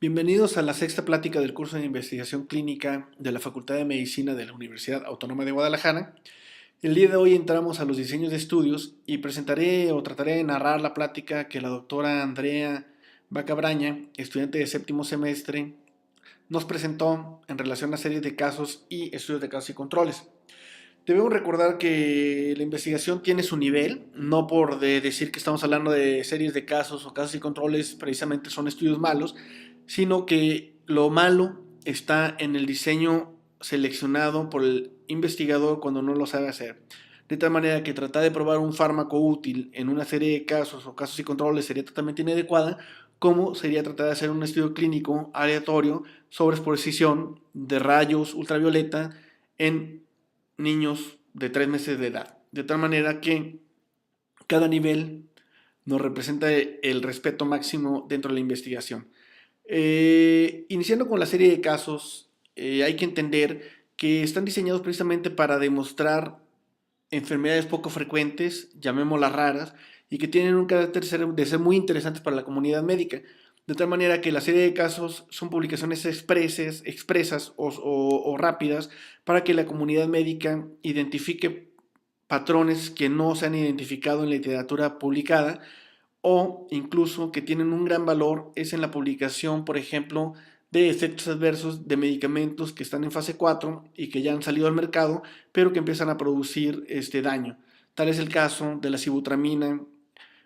Bienvenidos a la sexta plática del curso de investigación clínica de la Facultad de Medicina de la Universidad Autónoma de Guadalajara. El día de hoy entramos a los diseños de estudios y presentaré o trataré de narrar la plática que la doctora Andrea Bacabraña, estudiante de séptimo semestre, nos presentó en relación a series de casos y estudios de casos y controles. Debemos recordar que la investigación tiene su nivel, no por decir que estamos hablando de series de casos o casos y controles precisamente son estudios malos, sino que lo malo está en el diseño seleccionado por el investigador cuando no lo sabe hacer. De tal manera que tratar de probar un fármaco útil en una serie de casos o casos y controles sería totalmente inadecuada, como sería tratar de hacer un estudio clínico aleatorio sobre exposición de rayos ultravioleta en niños de 3 meses de edad. De tal manera que cada nivel nos representa el respeto máximo dentro de la investigación. Iniciando con la serie de casos, hay que entender que están diseñados precisamente para demostrar enfermedades poco frecuentes, llamémoslas raras, y que tienen un carácter de ser muy interesantes para la comunidad médica. De tal manera que la serie de casos son publicaciones expresas o rápidas para que la comunidad médica identifique patrones que no se han identificado en la literatura publicada o incluso que tienen un gran valor es en la publicación, por ejemplo, de efectos adversos de medicamentos que están en fase 4 y que ya han salido al mercado, pero que empiezan a producir daño. Tal es el caso de la sibutramina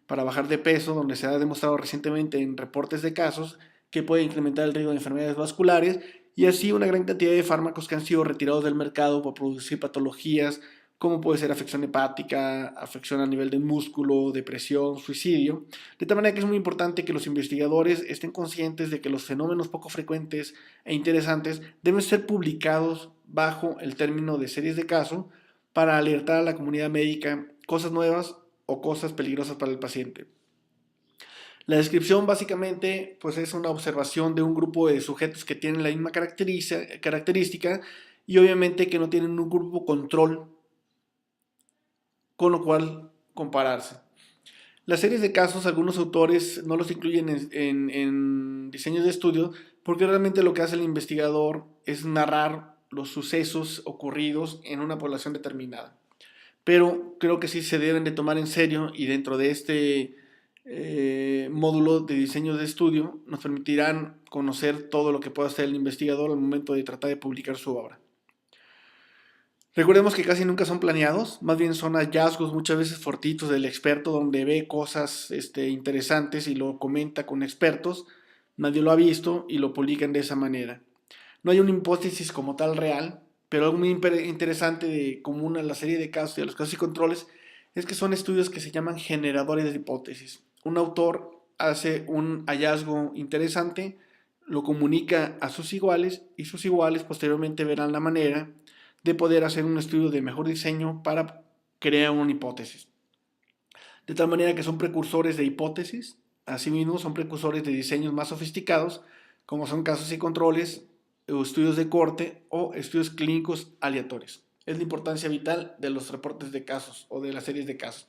para bajar de peso, donde se ha demostrado recientemente en reportes de casos que puede incrementar el riesgo de enfermedades vasculares y así una gran cantidad de fármacos que han sido retirados del mercado por producir patologías como puede ser afección hepática, afección a nivel del músculo, depresión, suicidio. De tal manera que es muy importante que los investigadores estén conscientes de que los fenómenos poco frecuentes e interesantes deben ser publicados bajo el término de series de caso para alertar a la comunidad médica cosas nuevas o cosas peligrosas para el paciente. La descripción básicamente pues es una observación de un grupo de sujetos que tienen la misma característica y obviamente que no tienen un grupo control con lo cual compararse. Las series de casos, algunos autores no los incluyen en diseños de estudio porque realmente lo que hace el investigador es narrar los sucesos ocurridos en una población determinada. Pero creo que sí se deben de tomar en serio y dentro de este módulo de diseño de estudio nos permitirán conocer todo lo que pueda hacer el investigador al momento de tratar de publicar su obra. Recordemos que casi nunca son planeados, más bien son hallazgos muchas veces fortitos del experto donde ve cosas interesantes y lo comenta con expertos, nadie lo ha visto y lo publican de esa manera. No hay una hipótesis como tal real, pero algo muy interesante de común a la serie de casos y a los casos y controles es que son estudios que se llaman generadores de hipótesis. Un autor hace un hallazgo interesante, lo comunica a sus iguales y sus iguales posteriormente verán la manera de poder hacer un estudio de mejor diseño para crear una hipótesis. De tal manera que son precursores de hipótesis, asimismo son precursores de diseños más sofisticados, como son casos y controles, o estudios de corte o estudios clínicos aleatorios. Es la importancia vital de los reportes de casos o de las series de casos.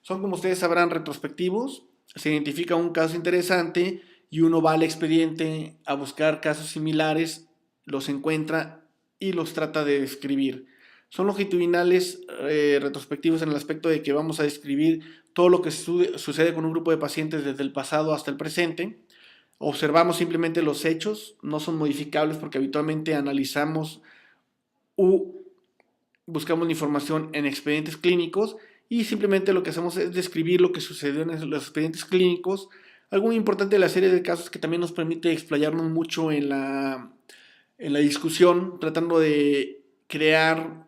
Son, como ustedes sabrán, retrospectivos, se identifica un caso interesante y uno va al expediente a buscar casos similares, los encuentra y los trata de describir. Son longitudinales retrospectivos en el aspecto de que vamos a describir todo lo que sucede con un grupo de pacientes desde el pasado hasta el presente. Observamos simplemente los hechos, no son modificables porque habitualmente analizamos u buscamos la información en expedientes clínicos y simplemente lo que hacemos es describir lo que sucedió en los expedientes clínicos. Algo muy importante de la serie de casos que también nos permite explayarnos mucho en la discusión, tratando de crear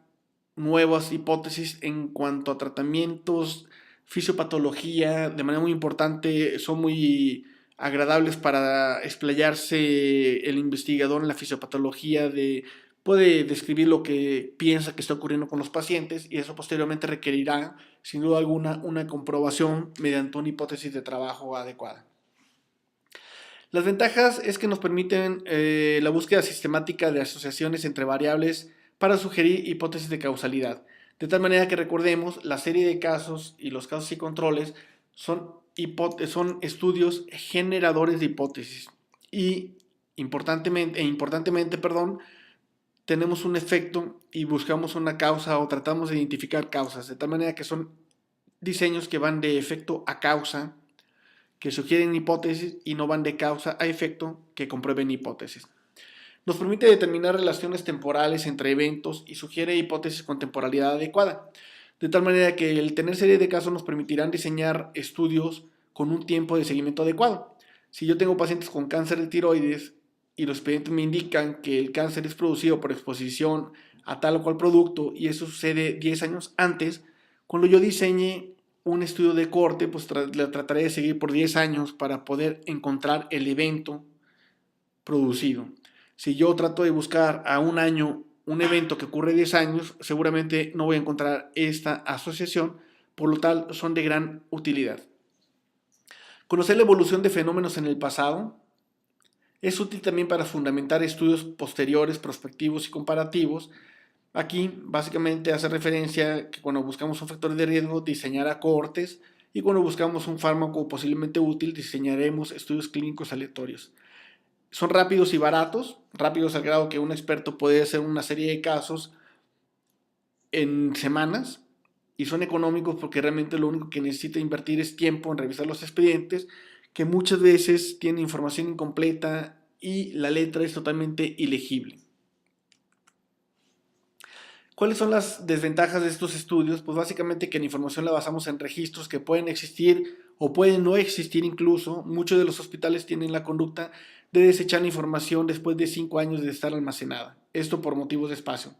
nuevas hipótesis en cuanto a tratamientos, fisiopatología, de manera muy importante, son muy agradables para explayarse el investigador en la fisiopatología puede describir lo que piensa que está ocurriendo con los pacientes y eso posteriormente requerirá, sin duda alguna, una comprobación mediante una hipótesis de trabajo adecuada. Las ventajas es que nos permiten la búsqueda sistemática de asociaciones entre variables para sugerir hipótesis de causalidad. De tal manera que recordemos, la serie de casos y los casos y controles son estudios generadores de hipótesis y importantemente, tenemos un efecto y buscamos una causa o tratamos de identificar causas, de tal manera que son diseños que van de efecto a causa, que sugieren hipótesis y no van de causa a efecto, que comprueben hipótesis. Nos permite determinar relaciones temporales entre eventos y sugiere hipótesis con temporalidad adecuada, de tal manera que el tener serie de casos nos permitirán diseñar estudios con un tiempo de seguimiento adecuado. Si yo tengo pacientes con cáncer de tiroides y los expedientes me indican que el cáncer es producido por exposición a tal o cual producto y eso sucede 10 años antes, cuando yo diseñe un estudio de corte, pues trataré de seguir por 10 años para poder encontrar el evento producido. Si yo trato de buscar a un año un evento que ocurre 10 años, seguramente no voy a encontrar esta asociación, por lo tal son de gran utilidad. Conocer la evolución de fenómenos en el pasado es útil también para fundamentar estudios posteriores, prospectivos y comparativos. Aquí básicamente hace referencia que cuando buscamos un factor de riesgo diseñará cohortes y cuando buscamos un fármaco posiblemente útil diseñaremos estudios clínicos aleatorios. Son rápidos y baratos, rápidos al grado que un experto puede hacer una serie de casos en semanas y son económicos porque realmente lo único que necesita invertir es tiempo en revisar los expedientes, que muchas veces tienen información incompleta y la letra es totalmente ilegible. ¿Cuáles son las desventajas de estos estudios? Pues básicamente que la información la basamos en registros que pueden existir o pueden no existir incluso. Muchos de los hospitales tienen la conducta de desechar la información después de 5 años de estar almacenada. Esto por motivos de espacio.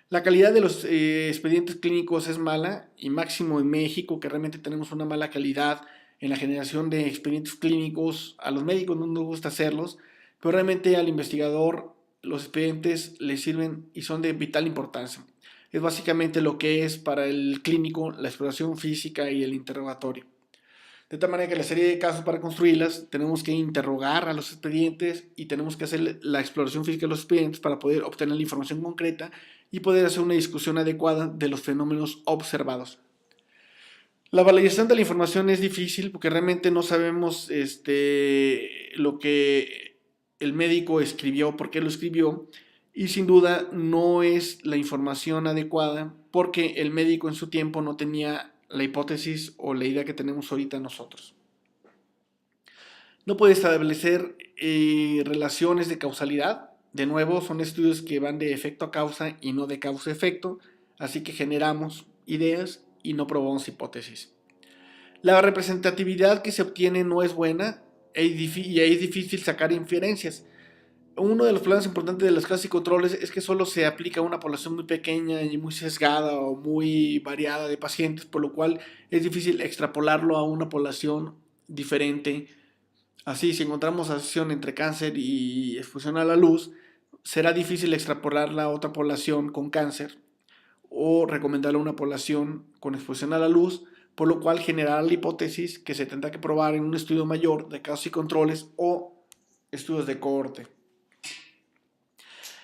La calidad de los expedientes clínicos es mala y máximo en México, que realmente tenemos una mala calidad en la generación de expedientes clínicos. A los médicos no nos gusta hacerlos, pero realmente al investigador los expedientes le sirven y son de vital importancia. Es básicamente lo que es para el clínico la exploración física y el interrogatorio. De tal manera que la serie de casos para construirlas tenemos que interrogar a los expedientes y tenemos que hacer la exploración física de los expedientes para poder obtener la información concreta y poder hacer una discusión adecuada de los fenómenos observados. La validación de la información es difícil porque realmente no sabemos lo que el médico escribió, por qué lo escribió, y sin duda no es la información adecuada porque el médico en su tiempo no tenía la hipótesis o la idea que tenemos ahorita nosotros. No puede establecer relaciones de causalidad. De nuevo, son estudios que van de efecto a causa y no de causa a efecto, así que generamos ideas y no probamos hipótesis. La representatividad que se obtiene no es buena y es difícil sacar inferencias. Uno de los problemas importantes de las clases y controles es que solo se aplica a una población muy pequeña y muy sesgada o muy variada de pacientes, por lo cual es difícil extrapolarlo a una población diferente. Así, si encontramos asociación entre cáncer y exposición a la luz, será difícil extrapolarla a otra población con cáncer o recomendarla a una población con exposición a la luz, por lo cual generará la hipótesis que se tendrá que probar en un estudio mayor de casos y controles o estudios de cohorte.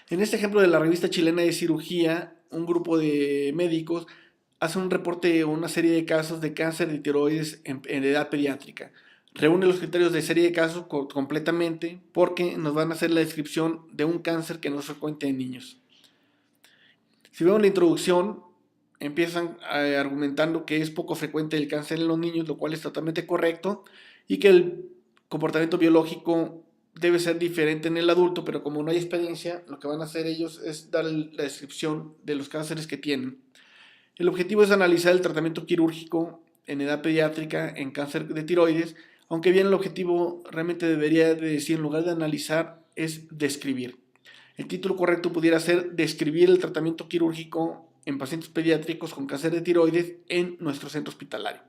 En este ejemplo de la revista chilena de cirugía, un grupo de médicos hace un reporte o una serie de casos de cáncer de tiroides en edad pediátrica. Reúne los criterios de serie de casos completamente porque nos van a hacer la descripción de un cáncer que no es frecuente en niños. Si vemos la introducción, empiezan argumentando que es poco frecuente el cáncer en los niños, lo cual es totalmente correcto, y que el comportamiento biológico debe ser diferente en el adulto, pero como no hay experiencia, lo que van a hacer ellos es dar la descripción de los cánceres que tienen. El objetivo es analizar el tratamiento quirúrgico en edad pediátrica en cáncer de tiroides, aunque bien el objetivo realmente debería de decir, en lugar de analizar, es describir. El título correcto pudiera ser describir el tratamiento quirúrgico en pacientes pediátricos con cáncer de tiroides en nuestro centro hospitalario.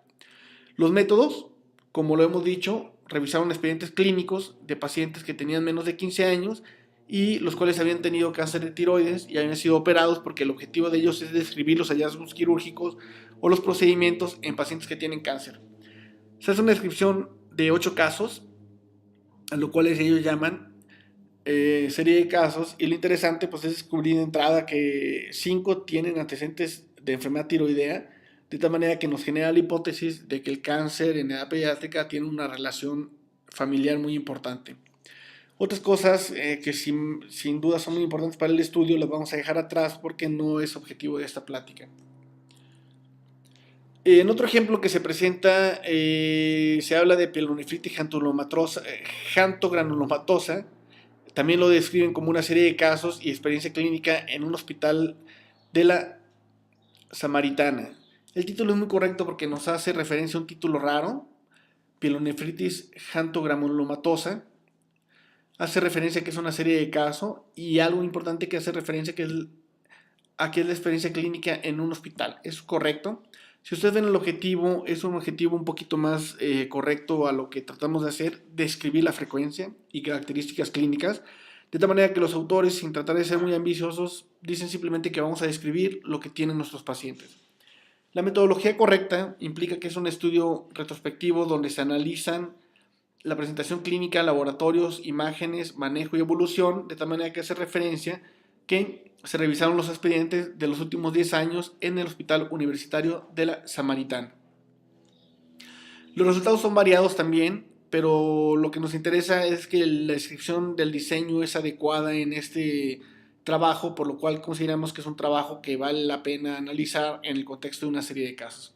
Los métodos, como lo hemos dicho, revisaron expedientes clínicos de pacientes que tenían menos de 15 años y los cuales habían tenido cáncer de tiroides y habían sido operados porque el objetivo de ellos es describir los hallazgos quirúrgicos o los procedimientos en pacientes que tienen cáncer. Se hace una descripción de 8 casos, a lo cual ellos llaman serie de casos, y lo interesante pues es descubrir de entrada que 5 tienen antecedentes de enfermedad tiroidea, de tal manera que nos genera la hipótesis de que el cáncer en edad pediátrica tiene una relación familiar muy importante. Otras cosas que sin duda son muy importantes para el estudio las vamos a dejar atrás porque no es objetivo de esta plática. En otro ejemplo que se presenta, se habla de pielonefritis jantogranulomatosa. También lo describen como una serie de casos y experiencia clínica en un hospital de la Samaritana. El título es muy correcto porque nos hace referencia a un título raro, pielonefritis jantogranulomatosa. Hace referencia a que es una serie de casos y algo importante que hace referencia a que es la experiencia clínica en un hospital. ¿Es correcto? Si ustedes ven el objetivo, es un objetivo un poquito más correcto a lo que tratamos de hacer, describir la frecuencia y características clínicas, de tal manera que los autores, sin tratar de ser muy ambiciosos, dicen simplemente que vamos a describir lo que tienen nuestros pacientes. La metodología correcta implica que es un estudio retrospectivo donde se analizan la presentación clínica, laboratorios, imágenes, manejo y evolución, de tal manera que hace referencia que se revisaron los expedientes de los últimos 10 años en el Hospital Universitario de la Samaritana. Los resultados son variados también, pero lo que nos interesa es que la descripción del diseño es adecuada en este trabajo, por lo cual consideramos que es un trabajo que vale la pena analizar en el contexto de una serie de casos.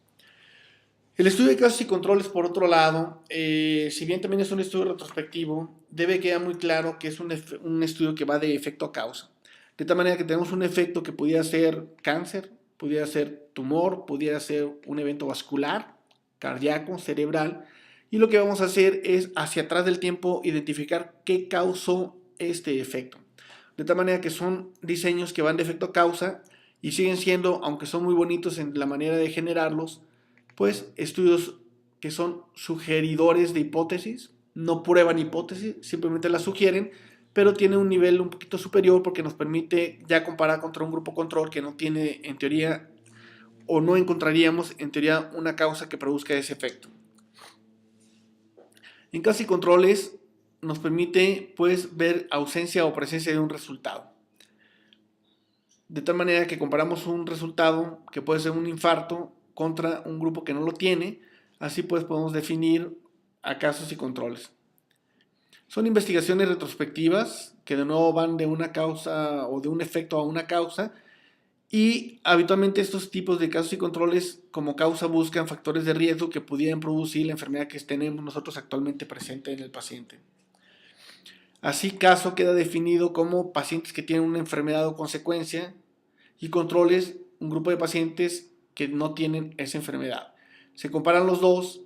El estudio de casos y controles, por otro lado, si bien también es un estudio retrospectivo, debe quedar muy claro que es un estudio que va de efecto a causa. De tal manera que tenemos un efecto que pudiera ser cáncer, pudiera ser tumor, pudiera ser un evento vascular, cardíaco, cerebral, y lo que vamos a hacer es hacia atrás del tiempo identificar qué causó este efecto. De tal manera que son diseños que van de efecto a causa y siguen siendo, aunque son muy bonitos en la manera de generarlos, pues estudios que son sugeridores de hipótesis, no prueban hipótesis, simplemente las sugieren, pero tiene un nivel un poquito superior porque nos permite ya comparar contra un grupo control que no tiene en teoría o no encontraríamos en teoría una causa que produzca ese efecto. En casos y controles nos permite pues ver ausencia o presencia de un resultado. De tal manera que comparamos un resultado que puede ser un infarto contra un grupo que no lo tiene, así pues podemos definir a casos y controles. Son investigaciones retrospectivas que de nuevo van de una causa o de un efecto a una causa y habitualmente estos tipos de casos y controles como causa buscan factores de riesgo que pudieran producir la enfermedad que tenemos nosotros actualmente presente en el paciente. Así, caso queda definido como pacientes que tienen una enfermedad o consecuencia y controles un grupo de pacientes que no tienen esa enfermedad. Se comparan los dos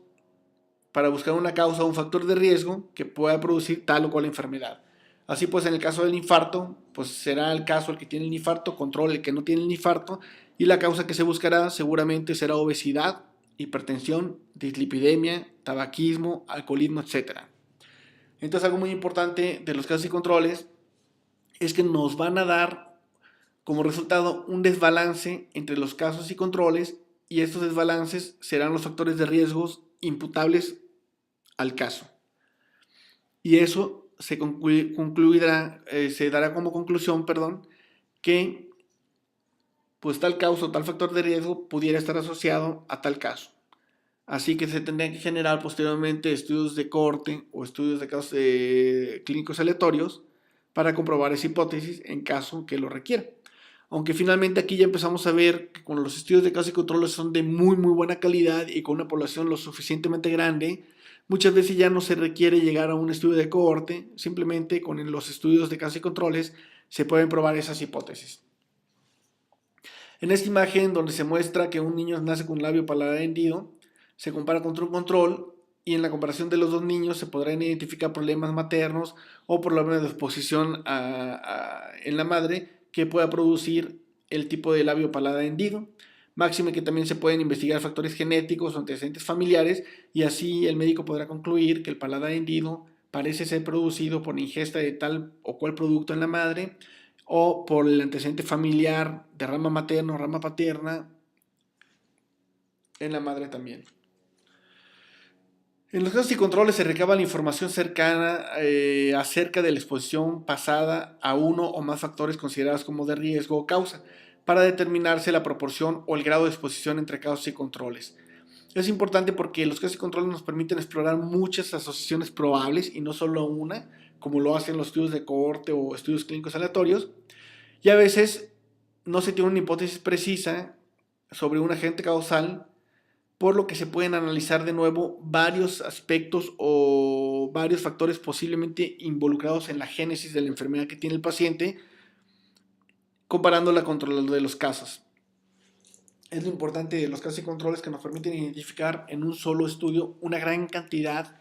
para buscar una causa o un factor de riesgo que pueda producir tal o cual enfermedad. Así pues, en el caso del infarto, pues será el caso el que tiene el infarto, control el que no tiene el infarto, y la causa que se buscará seguramente será obesidad, hipertensión, dislipidemia, tabaquismo, alcoholismo, etc. Entonces, algo muy importante de los casos y controles es que nos van a dar como resultado un desbalance entre los casos y controles, y estos desbalances serán los factores de riesgos imputables al caso. Y eso se dará como conclusión, que pues tal causa o tal factor de riesgo pudiera estar asociado a tal caso. Así que se tendrían que generar posteriormente estudios de cohorte o estudios de casos clínicos aleatorios para comprobar esa hipótesis en caso que lo requiera. Aunque finalmente aquí ya empezamos a ver que con los estudios de casos y controles son de muy buena calidad y con una población lo suficientemente grande, muchas veces ya no se requiere llegar a un estudio de cohorte, simplemente con los estudios de casos y controles se pueden probar esas hipótesis. En esta imagen donde se muestra que un niño nace con un labio paladar hendido, se compara contra un control y en la comparación de los dos niños se podrán identificar problemas maternos o problemas de exposición en la madre que pueda producir el tipo de labio paladar hendido. Máxime que también se pueden investigar factores genéticos o antecedentes familiares y así el médico podrá concluir que el paladar hendido parece ser producido por ingesta de tal o cual producto en la madre o por el antecedente familiar de rama materna o rama paterna en la madre también. En los casos y controles se recaba la información cercana acerca de la exposición pasada a uno o más factores considerados como de riesgo o causa, para determinarse la proporción o el grado de exposición entre casos y controles. Es importante porque los casos y controles nos permiten explorar muchas asociaciones probables y no solo una, como lo hacen los estudios de cohorte o estudios clínicos aleatorios, y a veces no se tiene una hipótesis precisa sobre un agente causal, por lo que se pueden analizar de nuevo varios aspectos o varios factores posiblemente involucrados en la génesis de la enfermedad que tiene el paciente, comparándola contra los de los casos. Es lo importante de los casos y controles, que nos permiten identificar en un solo estudio una gran cantidad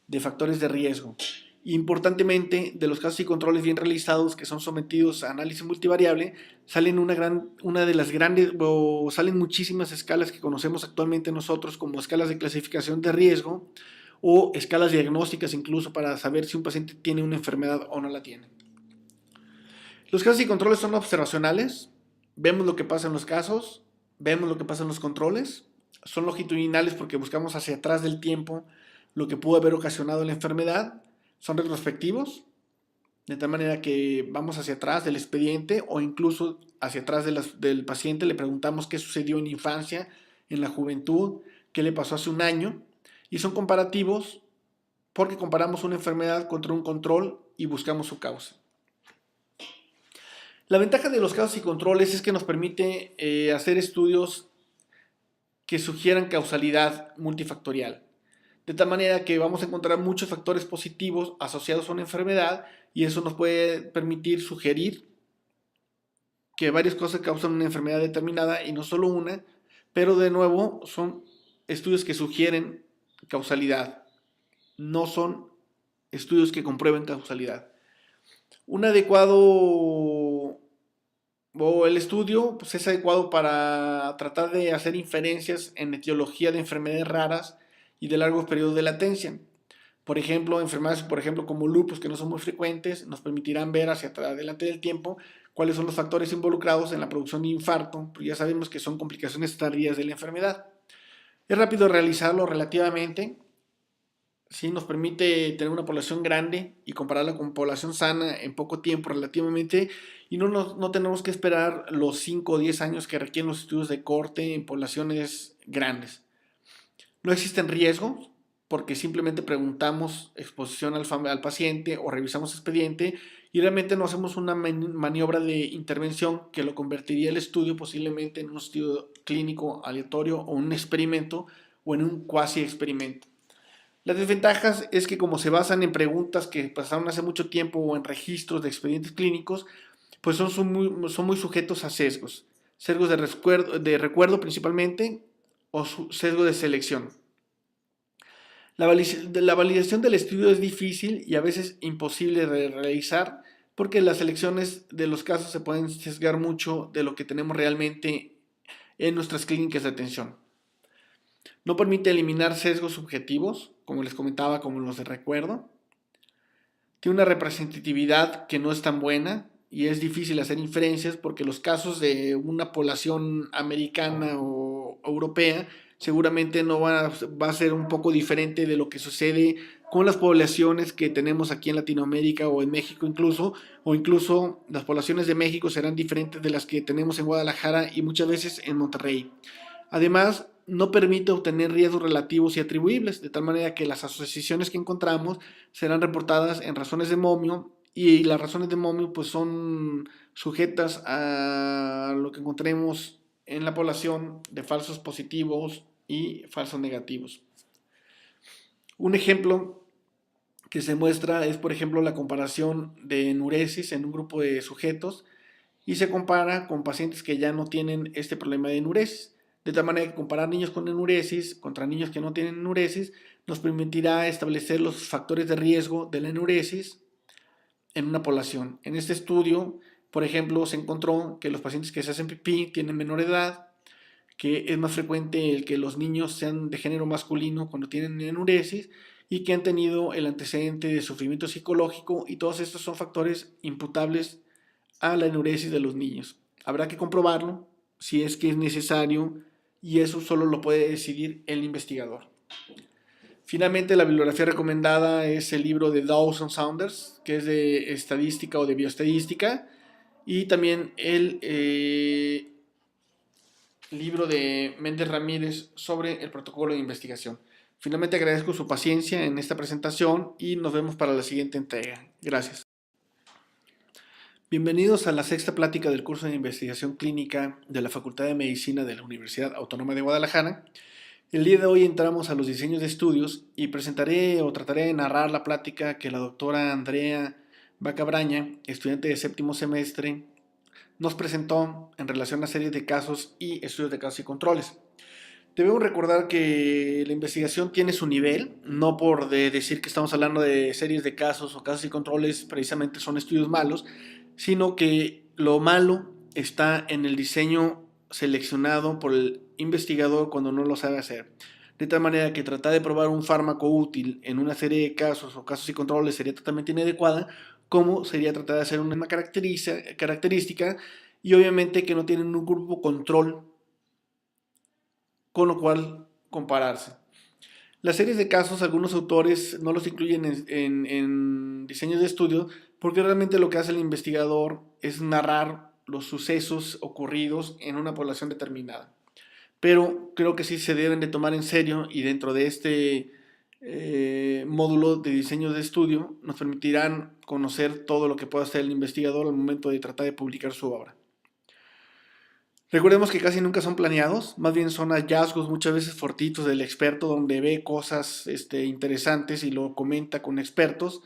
de factores de riesgo. Importantemente, de los casos y controles bien realizados que son sometidos a análisis multivariable, salen una de las grandes, o salen muchísimas escalas que conocemos actualmente nosotros como escalas de clasificación de riesgo o escalas diagnósticas, incluso para saber si un paciente tiene una enfermedad o no la tiene. Los casos y controles son observacionales, vemos lo que pasa en los casos, vemos lo que pasa en los controles, son longitudinales porque buscamos hacia atrás del tiempo lo que pudo haber ocasionado la enfermedad, son retrospectivos, de tal manera que vamos hacia atrás del expediente o incluso hacia atrás del paciente, le preguntamos qué sucedió en la infancia, en la juventud, qué le pasó hace un año, y son comparativos porque comparamos una enfermedad contra un control y buscamos su causa. La ventaja de los casos y controles es que nos permite hacer estudios que sugieran causalidad multifactorial, de tal manera que vamos a encontrar muchos factores positivos asociados a una enfermedad, y eso nos puede permitir sugerir que varias cosas causan una enfermedad determinada y no solo una, pero de nuevo son estudios que sugieren causalidad, no son estudios que comprueben causalidad. Un adecuado o el estudio pues, es adecuado para tratar de hacer inferencias en etiología de enfermedades raras y de largos periodos de latencia. Por ejemplo, enfermedades como lupus, que no son muy frecuentes, nos permitirán ver hacia adelante del tiempo cuáles son los factores involucrados en la producción de infarto, porque ya sabemos que son complicaciones tardías de la enfermedad. Es rápido realizarlo relativamente, ¿sí? Nos permite tener una población grande y compararla con población sana en poco tiempo relativamente, y no tenemos que esperar los 5 o 10 años que requieren los estudios de corte en poblaciones grandes. No existen riesgos porque simplemente preguntamos exposición al paciente o revisamos expediente, y realmente no hacemos una maniobra de intervención que lo convertiría el estudio posiblemente en un estudio clínico aleatorio o un experimento o en un cuasi experimento. Las desventajas es que como se basan en preguntas que pasaron hace mucho tiempo o en registros de expedientes clínicos, pues son muy sujetos a sesgos de recuerdo principalmente, o sesgo de selección. La validación del estudio es difícil y a veces imposible de realizar, porque las selecciones de los casos se pueden sesgar mucho de lo que tenemos realmente en nuestras clínicas de atención. No permite eliminar sesgos subjetivos, como les comentaba, como los de recuerdo. Tiene una representatividad que no es tan buena y es difícil hacer inferencias porque los casos de una población americana o europea seguramente no va a ser un poco diferente de lo que sucede con las poblaciones que tenemos aquí en Latinoamérica o en México incluso, o incluso las poblaciones de México serán diferentes de las que tenemos en Guadalajara y muchas veces en Monterrey. Además, no permite obtener riesgos relativos y atribuibles, de tal manera que las asociaciones que encontramos serán reportadas en razones de momio, y las razones de momio pues son sujetas a lo que encontremos en la población de falsos positivos y falsos negativos. Un ejemplo que se muestra es, por ejemplo, la comparación de enuresis en un grupo de sujetos, y se compara con pacientes que ya no tienen este problema de enuresis. De tal manera que comparar niños con enuresis contra niños que no tienen enuresis nos permitirá establecer los factores de riesgo de la enuresis en una población. En este estudio, por ejemplo, se encontró que los pacientes que se hacen pipí tienen menor edad, que es más frecuente el que los niños sean de género masculino cuando tienen enuresis, y que han tenido el antecedente de sufrimiento psicológico, y todos estos son factores imputables a la enuresis de los niños. Habrá que comprobarlo si es que es necesario, y eso solo lo puede decidir el investigador. Finalmente, la bibliografía recomendada es el libro de Dawson Saunders, que es de estadística o de bioestadística, y también el libro de Méndez Ramírez sobre el protocolo de investigación. Finalmente agradezco su paciencia en esta presentación y nos vemos para la siguiente entrega. Gracias. Bienvenidos a la sexta plática del curso de investigación clínica de la Facultad de Medicina de la Universidad Autónoma de Guadalajara. El día de hoy entramos a los diseños de estudios y presentaré o trataré de narrar la plática que la doctora Andrea Bacabraña, estudiante de séptimo semestre, nos presentó en relación a series de casos y estudios de casos y controles. Debemos recordar que la investigación tiene su nivel, no por decir que estamos hablando de series de casos o casos y controles precisamente son estudios malos, sino que lo malo está en el diseño seleccionado por el investigador cuando no lo sabe hacer. De tal manera que tratar de probar un fármaco útil en una serie de casos o casos y controles sería totalmente inadecuada, como sería tratar de hacer una característica y obviamente que no tienen un grupo control con lo cual compararse. Las series de casos, algunos autores no los incluyen en diseños de estudio porque realmente lo que hace el investigador es narrar los sucesos ocurridos en una población determinada. Pero creo que sí se deben de tomar en serio y dentro de este módulo de diseño de estudio nos permitirán conocer todo lo que pueda hacer el investigador al momento de tratar de publicar su obra. Recordemos que casi nunca son planeados, más bien son hallazgos muchas veces fortitos del experto donde ve cosas interesantes y lo comenta con expertos,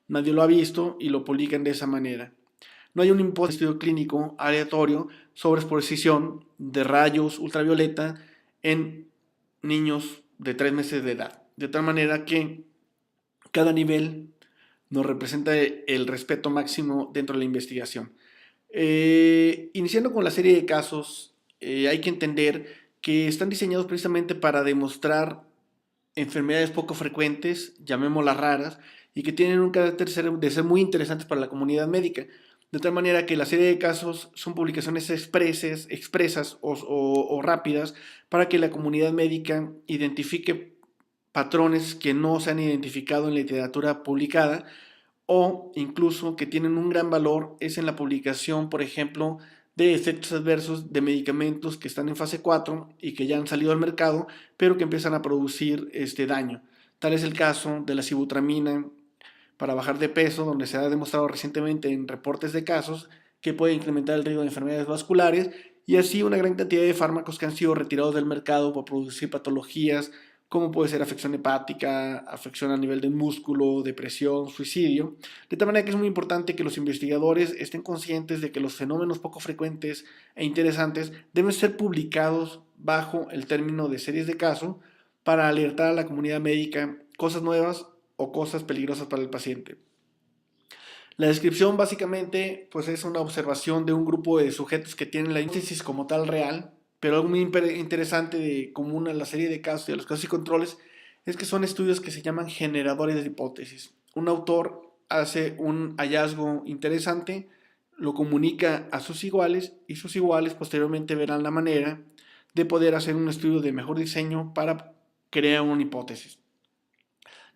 nadie lo ha visto y lo publican de esa manera. No hay un estudio clínico aleatorio sobre exposición de rayos ultravioleta en niños de 3 meses de edad, de tal manera que cada nivel nos representa el respeto máximo dentro de la investigación. Iniciando con la serie de casos, hay que entender que están diseñados precisamente para demostrar enfermedades poco frecuentes, llamémoslas raras, y que tienen un carácter de ser muy interesantes para la comunidad médica. De tal manera que la serie de casos son publicaciones expresas o rápidas para que la comunidad médica identifique patrones que no se han identificado en la literatura publicada o incluso que tienen un gran valor es en la publicación, por ejemplo, de efectos adversos de medicamentos que están en fase 4 y que ya han salido al mercado, pero que empiezan a producir daño. Tal es el caso de la sibutramina para bajar de peso, donde se ha demostrado recientemente en reportes de casos que puede incrementar el riesgo de enfermedades vasculares y así una gran cantidad de fármacos que han sido retirados del mercado por producir patologías como puede ser afección hepática, afección a nivel del músculo, depresión, suicidio. De tal manera que es muy importante que los investigadores estén conscientes de que los fenómenos poco frecuentes e interesantes deben ser publicados bajo el término de series de caso para alertar a la comunidad médica cosas nuevas o cosas peligrosas para el paciente. La descripción básicamente pues es una observación de un grupo de sujetos que tienen la hipótesis como tal real, pero algo muy interesante de común a la serie de casos y a los casos y controles es que son estudios que se llaman generadores de hipótesis. Un autor hace un hallazgo interesante, lo comunica a sus iguales y sus iguales posteriormente verán la manera de poder hacer un estudio de mejor diseño para crear una hipótesis.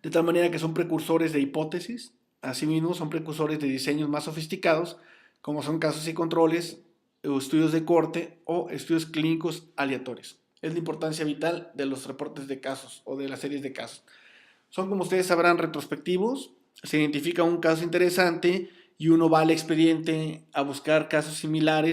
De tal manera que son precursores de hipótesis, asimismo son precursores de diseños más sofisticados, como son casos y controles, o estudios de corte o estudios clínicos aleatorios. Es la importancia vital de los reportes de casos o de las series de casos. Son, como ustedes sabrán, retrospectivos, se identifica un caso interesante y uno va al expediente a buscar casos similares